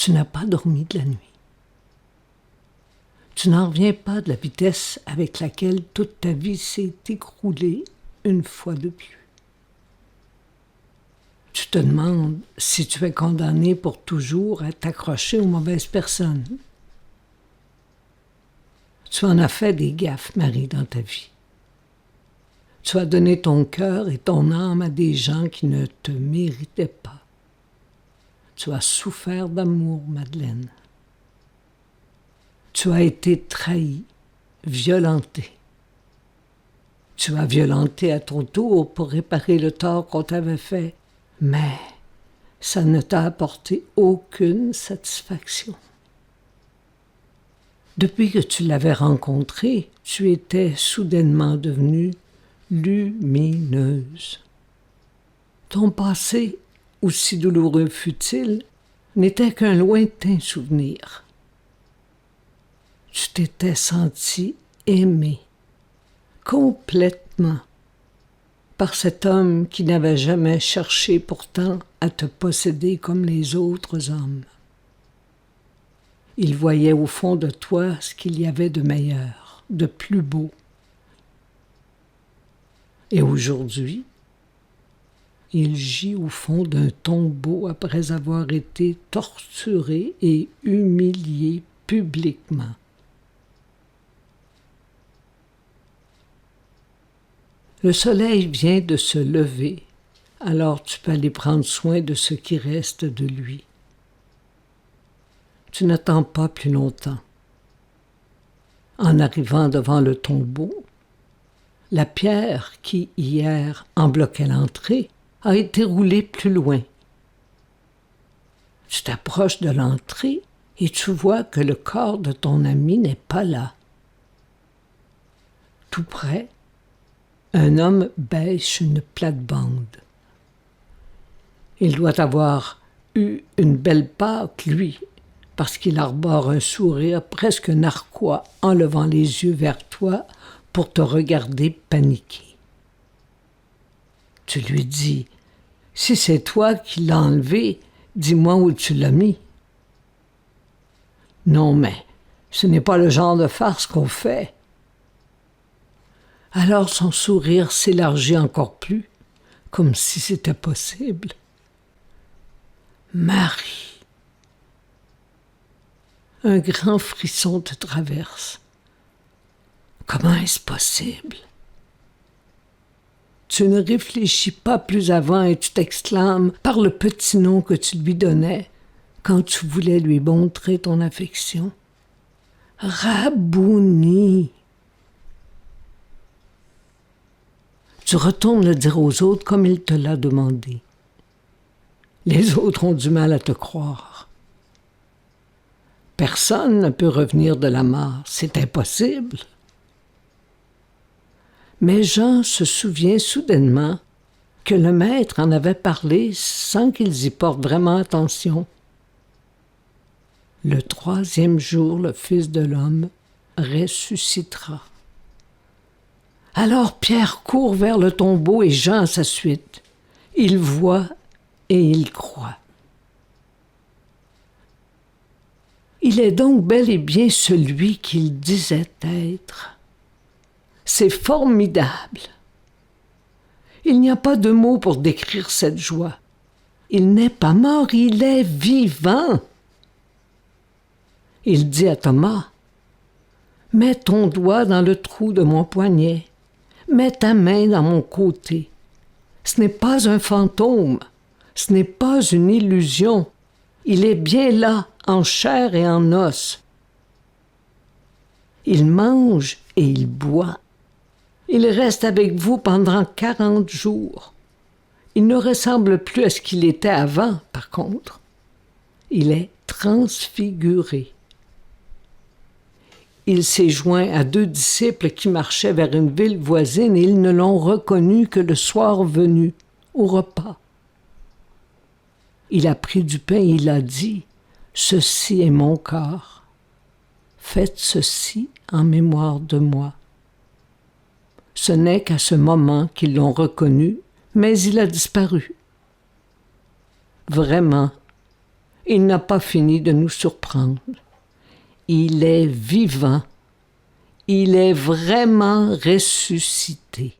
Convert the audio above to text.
Tu n'as pas dormi de la nuit. Tu n'en reviens pas de la vitesse avec laquelle toute ta vie s'est écroulée une fois de plus. Tu te demandes si tu es condamné pour toujours à t'accrocher aux mauvaises personnes. Tu en as fait des gaffes, Marie, dans ta vie. Tu as donné ton cœur et ton âme à des gens qui ne te méritaient pas. Tu as souffert d'amour, Madeleine. Tu as été trahi, violenté. Tu as violenté à ton tour pour réparer le tort qu'on t'avait fait, mais ça ne t'a apporté aucune satisfaction. Depuis que tu l'avais rencontrée, tu étais soudainement devenue lumineuse. Ton passé, aussi douloureux fut-il, n'était qu'un lointain souvenir. Tu t'étais senti aimé, complètement, par cet homme qui n'avait jamais cherché pourtant à te posséder comme les autres hommes. Il voyait au fond de toi ce qu'il y avait de meilleur, de plus beau. Et aujourd'hui, il gît au fond d'un tombeau après avoir été torturé et humilié publiquement. Le soleil vient de se lever, alors tu peux aller prendre soin de ce qui reste de lui. Tu n'attends pas plus longtemps. En arrivant devant le tombeau, la pierre qui, hier, en bloquait l'entrée, a été roulée plus loin. Tu t'approches de l'entrée et tu vois que le corps de ton ami n'est pas là. Tout près, un homme bêche une plate-bande. Il doit avoir eu une belle Pâque, lui, parce qu'il arbore un sourire presque narquois en levant les yeux vers toi pour te regarder paniqué. Tu lui dis « Si c'est toi qui l'as enlevé, dis-moi où tu l'as mis. » « Non, mais ce n'est pas le genre de farce qu'on fait. » Alors son sourire s'élargit encore plus, comme si c'était possible. « Marie !» Un grand frisson te traverse. Comment est-ce possible? Tu ne réfléchis pas plus avant et tu t'exclames par le petit nom que tu lui donnais quand tu voulais lui montrer ton affection. Rabouni! Tu retournes le dire aux autres comme il te l'a demandé. Les autres ont du mal à te croire. Personne ne peut revenir de la mort, c'est impossible. Mais Jean se souvient soudainement que le maître en avait parlé sans qu'ils y portent vraiment attention. Le 3e jour, le Fils de l'homme ressuscitera. Alors Pierre court vers le tombeau et Jean à sa suite. Il voit et il croit. Il est donc bel et bien celui qu'il disait être. C'est formidable. Il n'y a pas de mots pour décrire cette joie. Il n'est pas mort, il est vivant. Il dit à Thomas, « Mets ton doigt dans le trou de mon poignet, mets ta main dans mon côté. Ce n'est pas un fantôme, ce n'est pas une illusion. Il est bien là, en chair et en os. Il mange et il boit. Il reste avec vous pendant 40 jours. Il ne ressemble plus à ce qu'il était avant, par contre. Il est transfiguré. Il s'est joint à 2 disciples qui marchaient vers une ville voisine et ils ne l'ont reconnu que le soir venu, au repas. Il a pris du pain et il a dit, « Ceci est mon corps. Faites ceci en mémoire de moi. » Ce n'est qu'à ce moment qu'ils l'ont reconnu, mais il a disparu. Vraiment, il n'a pas fini de nous surprendre. Il est vivant. Il est vraiment ressuscité.